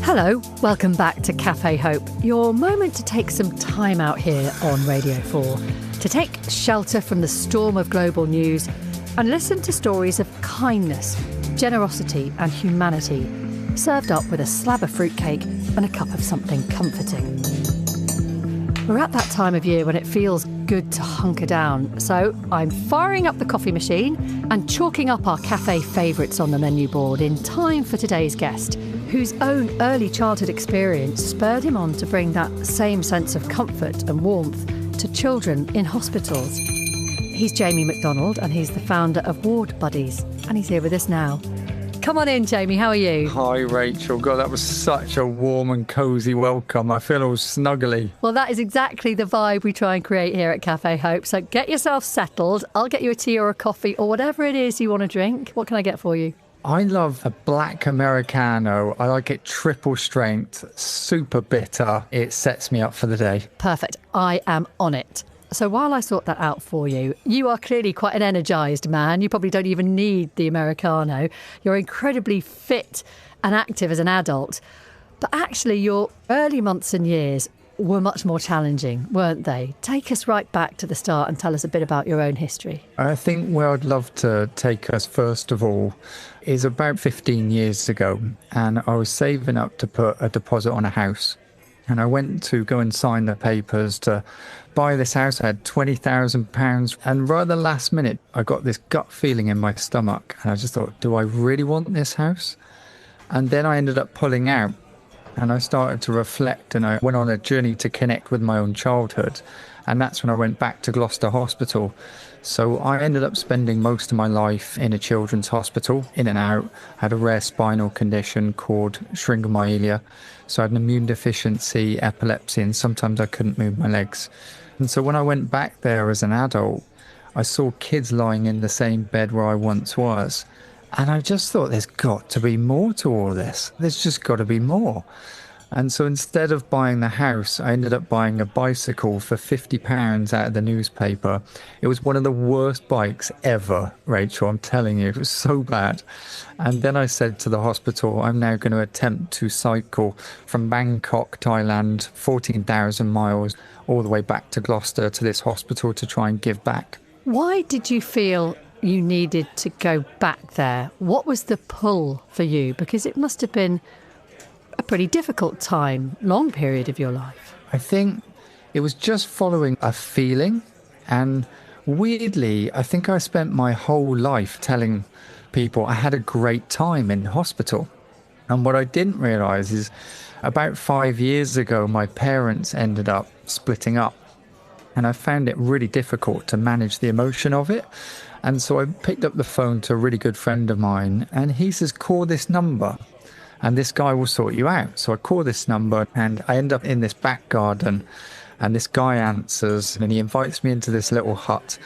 Hello, welcome back to Cafe Hope, your moment to take some time out here on Radio 4, to take shelter from the storm of global news and listen to stories of kindness, generosity and humanity, served up with a slab of fruitcake and a cup of something comforting. We're at that time of year when it feels good to hunker down, so I'm firing up the coffee machine and chalking up our cafe favourites on the menu board in time for today's guest, whose own early childhood experience spurred him on to bring that same sense of comfort and warmth to children in hospitals. He's Jamie McDonald and he's the founder of Ward Buddies, and he's here with us now. Come on in, Jamie, how are you? Hi, Rachel. God, that was such a warm and cosy welcome. I feel all snuggly. Well, that is exactly the vibe we try and create here at Cafe Hope. So get yourself settled. I'll get you a tea or a coffee or whatever it is you want to drink. What can I get for you? I love a black Americano. I like it triple strength, super bitter. It sets me up for the day. Perfect. I am on it. So while I sort that out for you, you are clearly quite an energised man. You probably don't even need the Americano. You're incredibly fit and active as an adult. But actually, your early months and years were much more challenging, weren't they? Take us right back to the start and tell us a bit about your own history. I think where I'd love to take us, first of all, is about 15 years ago. And I was saving up to put a deposit on a house. And I went to go and sign the papers to buy this house. I had £20,000. And right at the last minute, I got this gut feeling in my stomach. And I just thought, do I really want this house? And then I ended up pulling out. And I started to reflect and I went on a journey to connect with my own childhood. And that's when I went back to Gloucester Hospital. So I ended up spending most of my life in a children's hospital, in and out. I had a rare spinal condition called syringomyelia. So I had an immune deficiency, epilepsy, and sometimes I couldn't move my legs. And so when I went back there as an adult, I saw kids lying in the same bed where I once was. And I just thought, there's got to be more to all this. There's just got to be more. And so instead of buying the house, I ended up buying a bicycle for £50 out of the newspaper. It was one of the worst bikes ever, Rachel, I'm telling you. It was so bad. And then I said to the hospital, I'm now going to attempt to cycle from Bangkok, Thailand, 14,000 miles, all the way back to Gloucester to this hospital to try and give back. Why did you feel you needed to go back there? What was the pull for you? Because it must have been a pretty difficult time, long period of your life. I think it was just following a feeling. And weirdly, I think I spent my whole life telling people I had a great time in hospital. And what I didn't realise is about 5 years ago, my parents ended up splitting up. And I found it really difficult to manage the emotion of it. And so I picked up the phone to a really good friend of mine and he says, call this number and this guy will sort you out. So I call this number and I end up in this back garden and this guy answers and he invites me into this little hut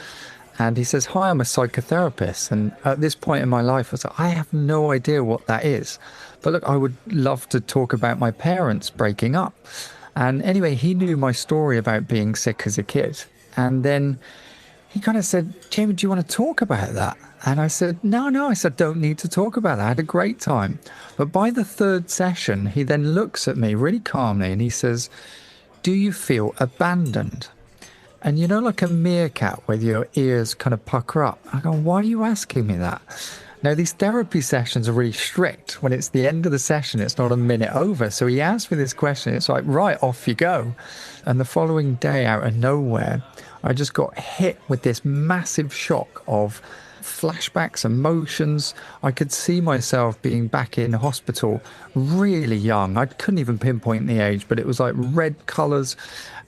and he says, hi, I'm a psychotherapist. And at this point in my life, I was like, I have no idea what that is. But look, I would love to talk about my parents breaking up. And anyway, he knew my story about being sick as a kid. And then he kind of said, Jamie, do you want to talk about that? And I said, no, I said, don't need to talk about that. I had a great time. But by the third session, he then looks at me really calmly and he says, do you feel abandoned? And you know, like a meerkat where your ears kind of pucker up. I go, why are you asking me that? Now, these therapy sessions are really strict. When it's the end of the session, it's not a minute over. So he asked me this question. It's like, right, off you go. And the following day, out of nowhere, I just got hit with this massive shock of flashbacks, emotions. I could see myself being back in hospital really young. I couldn't even pinpoint the age, but it was like red colours.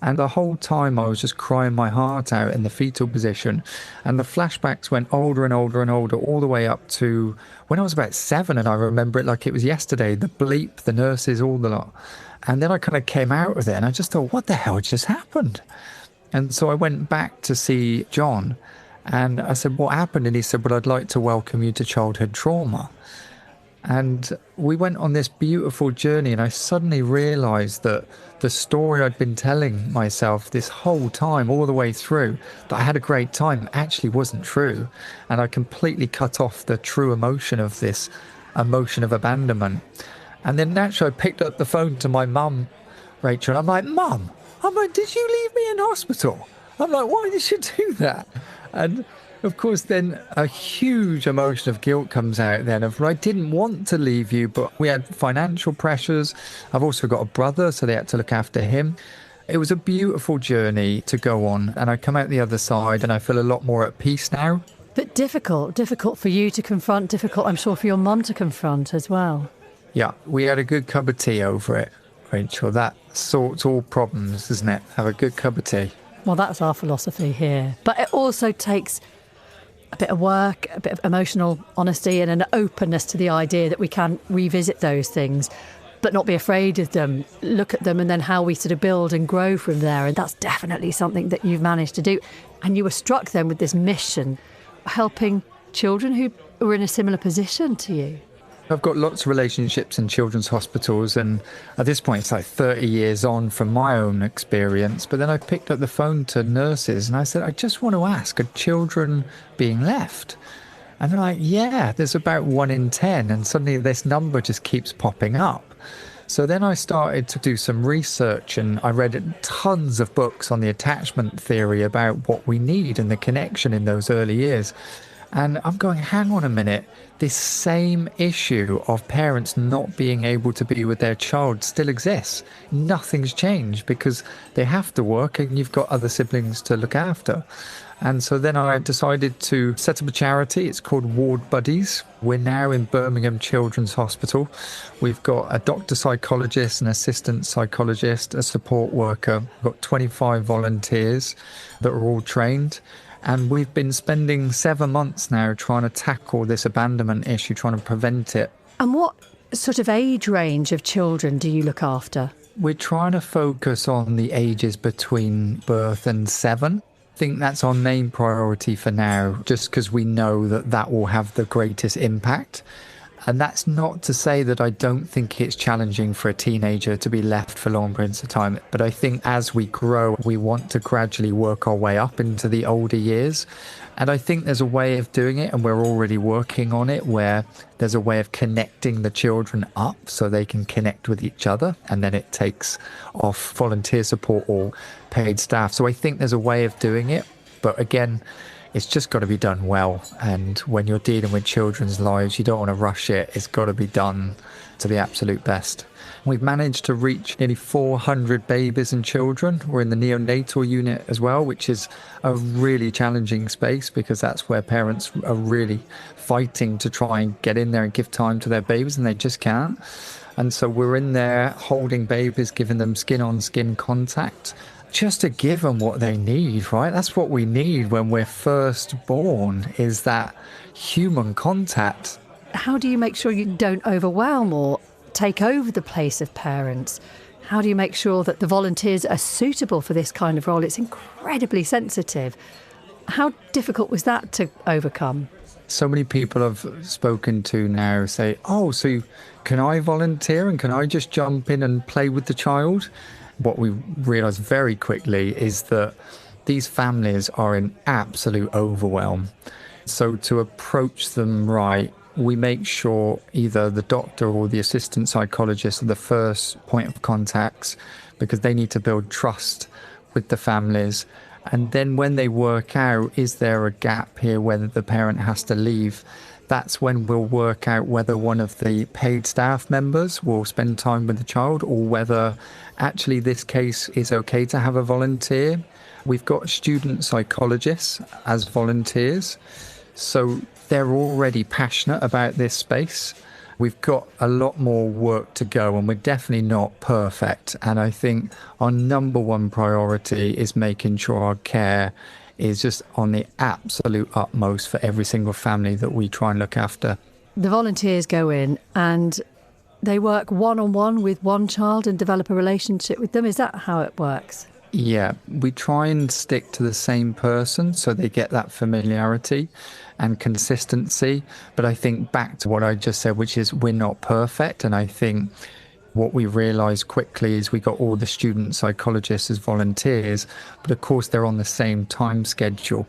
And the whole time I was just crying my heart out in the fetal position. And the flashbacks went older and older and older, all the way up to when I was about 7. And I remember it like it was yesterday, the bleep, the nurses, all the lot. And then I kind of came out of it and I just thought, what the hell just happened? And so I went back to see John and I said, what happened? And he said, well, I'd like to welcome you to childhood trauma. And we went on this beautiful journey and I suddenly realised that the story I'd been telling myself this whole time, all the way through, that I had a great time, actually wasn't true. And I completely cut off the true emotion of this emotion of abandonment. And then naturally I picked up the phone to my mum, Rachel, and I'm like, Mum, did you leave me in hospital? I'm like, why did you do that? And of course, then a huge emotion of guilt comes out then of, I didn't want to leave you, but we had financial pressures. I've also got a brother, so they had to look after him. It was a beautiful journey to go on, and I come out the other side and I feel a lot more at peace now. But difficult for you to confront, difficult, I'm sure, for your mum to confront as well. Yeah, we had a good cup of tea over it, Rachel. That sorts all problems, doesn't it? Have a good cup of tea. Well, that's our philosophy here. But it also takes a bit of work, a bit of emotional honesty and an openness to the idea that we can revisit those things, but not be afraid of them, look at them, and then how we sort of build and grow from there. And that's definitely something that you've managed to do. And you were struck then with this mission, helping children who were in a similar position to you. I've got lots of relationships in children's hospitals, and at this point it's like 30 years on from my own experience. But then I picked up the phone to nurses and I said, I just want to ask, are children being left? And they're like, yeah, there's about 1 in 10. And suddenly this number just keeps popping up. So then I started to do some research, and I read tons of books on the attachment theory about what we need and the connection in those early years. And I'm going, hang on a minute, this same issue of parents not being able to be with their child still exists. Nothing's changed because they have to work and you've got other siblings to look after. And so then I decided to set up a charity. It's called Ward Buddies. We're now in Birmingham Children's Hospital. We've got a doctor psychologist, an assistant psychologist, a support worker. We've got 25 volunteers that are all trained. And we've been spending 7 months now trying to tackle this abandonment issue, trying to prevent it. And what sort of age range of children do you look after? We're trying to focus on the ages between birth and 7. I think that's our main priority for now, just because we know that that will have the greatest impact. And that's not to say that I don't think it's challenging for a teenager to be left for long periods of time. But I think as we grow, we want to gradually work our way up into the older years. And I think there's a way of doing it, and we're already working on it, where there's a way of connecting the children up so they can connect with each other. And then it takes off volunteer support or paid staff. So I think there's a way of doing it. But again, it's just got to be done well. And when you're dealing with children's lives, you don't want to rush it. It's got to be done to the absolute best. We've managed to reach nearly 400 babies and children. We're in the neonatal unit as well, which is a really challenging space because that's where parents are really fighting to try and get in there and give time to their babies, and they just can't. And so we're in there holding babies, giving them skin-on-skin contact, just to give them what they need, right? That's what we need when we're first born, is that human contact. How do you make sure you don't overwhelm or take over the place of parents? How do you make sure that the volunteers are suitable for this kind of role? It's incredibly sensitive. How difficult was that to overcome? So many people I've spoken to now say, oh, so can I volunteer and can I just jump in and play with the child? What we realised very quickly is that these families are in absolute overwhelm. So to approach them right, we make sure either the doctor or the assistant psychologist are the first point of contacts, because they need to build trust with the families. And then when they work out, is there a gap here whether the parent has to leave? That's when we'll work out whether one of the paid staff members will spend time with the child, or whether actually this case is okay to have a volunteer. We've got student psychologists as volunteers, so they're already passionate about this space. We've got a lot more work to go, and we're definitely not perfect. And I think our number one priority is making sure our care is just on the absolute utmost for every single family that we try and look after. The volunteers go in and they work one-on-one with one child and develop a relationship with them. Is that how it works? Yeah, we try and stick to the same person so they get that familiarity and consistency. But I think back to what I just said, which is we're not perfect. And I think what we realised quickly is we got all the student psychologists as volunteers, but of course they're on the same time schedule.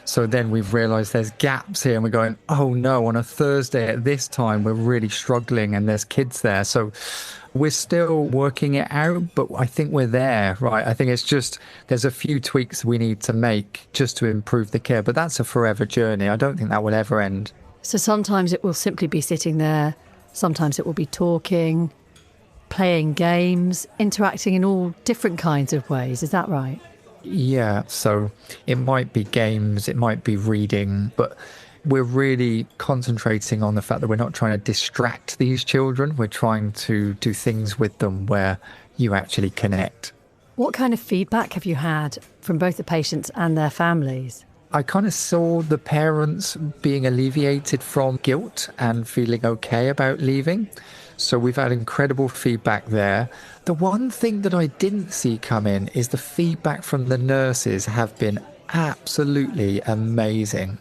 So then we've realised there's gaps here and we're going, oh no, on a Thursday at this time, we're really struggling and there's kids there. So we're still working it out, but I think we're there, right? I think it's just, there's a few tweaks we need to make just to improve the care, but that's a forever journey. I don't think that will ever end. So sometimes it will simply be sitting there. Sometimes it will be talking, playing games, interacting in all different kinds of ways. Is that right? Yeah, so it might be games, it might be reading, but we're really concentrating on the fact that we're not trying to distract these children. We're trying to do things with them where you actually connect. What kind of feedback have you had from both the patients and their families? I kind of saw the parents being alleviated from guilt and feeling okay about leaving. So we've had incredible feedback there. The one thing that I didn't see come in is the feedback from the nurses have been absolutely amazing.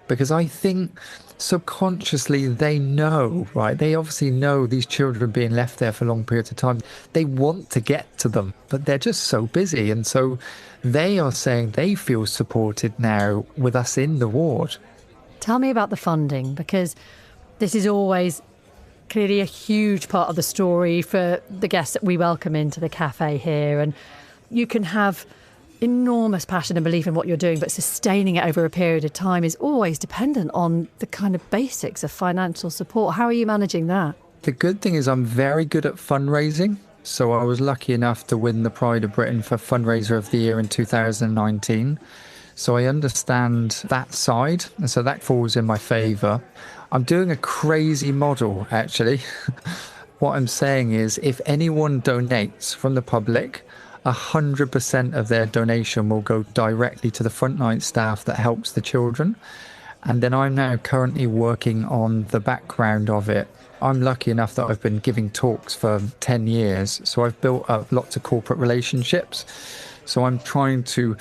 Because I think subconsciously they know, right? They obviously know these children being left there for long periods of time. They want to get to them, but they're just so busy. And so they are saying they feel supported now with us in the ward. Tell me about the funding, because this is always clearly a huge part of the story for the guests that we welcome into the cafe here. And you can have enormous passion and belief in what you're doing, but sustaining it over a period of time is always dependent on the kind of basics of financial support. How are you managing that? The good thing is I'm very good at fundraising. So I was lucky enough to win the Pride of Britain for Fundraiser of the Year in 2019. So I understand that side, and so that falls in my favour. I'm doing a crazy model, actually. What I'm saying is if anyone donates from the public, 100% of their donation will go directly to the frontline staff that helps the children. And then I'm now currently working on the background of it. I'm lucky enough that I've been giving talks for 10 years. So I've built up lots of corporate relationships. So I'm trying to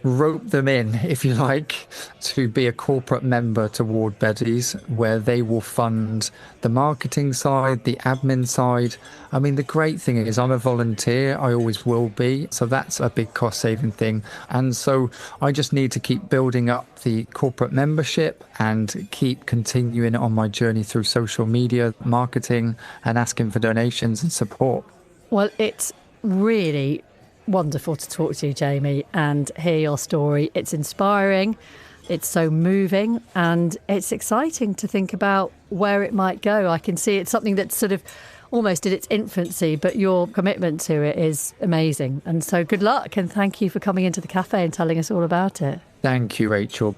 rope them in, if you like, to be a corporate member to Ward Beddies, where they will fund the marketing side, the admin side. I mean, the great thing is I'm a volunteer, I always will be, so that's a big cost-saving thing. And so I just need to keep building up the corporate membership and keep continuing on my journey through social media, marketing, and asking for donations and support. Well, it's really wonderful to talk to you, Jamie, and hear your story. It's inspiring, it's so moving, and it's exciting to think about where it might go. I can see it's something that's sort of almost in its infancy, but your commitment to it is amazing. And so good luck, and thank you for coming into the cafe and telling us all about it. Thank you, Rachel.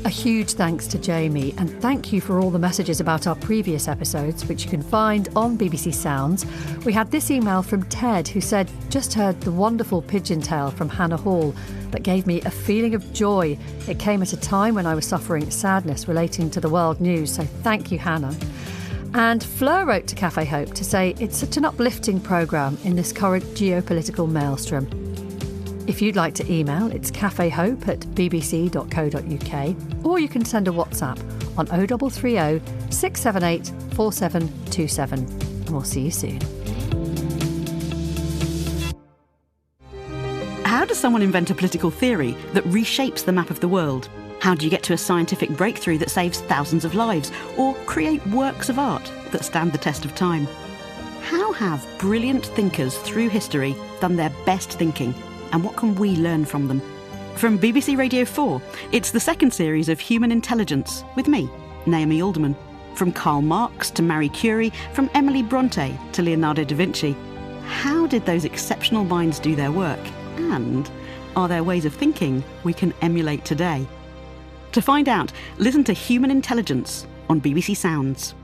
A huge thanks to Jamie, and thank you for all the messages about our previous episodes, which you can find on BBC Sounds. We had this email from Ted, who said, just heard the wonderful pigeon tale from Hannah Hall that gave me a feeling of joy. It came at a time when I was suffering sadness relating to the world news, so thank you, Hannah. And Fleur wrote to Cafe Hope to say it's such an uplifting programme in this current geopolitical maelstrom. If you'd like to email, it's cafehope@bbc.co.uk, or you can send a WhatsApp on 0330 678 4727. And we'll see you soon. How does someone invent a political theory that reshapes the map of the world? How do you get to a scientific breakthrough that saves thousands of lives, or create works of art that stand the test of time? How have brilliant thinkers through history done their best thinking? And what can we learn from them? From BBC Radio 4, it's the second series of Human Intelligence with me, Naomi Alderman. From Karl Marx to Marie Curie, from Emily Bronte to Leonardo da Vinci. How did those exceptional minds do their work? And are there ways of thinking we can emulate today? To find out, listen to Human Intelligence on BBC Sounds.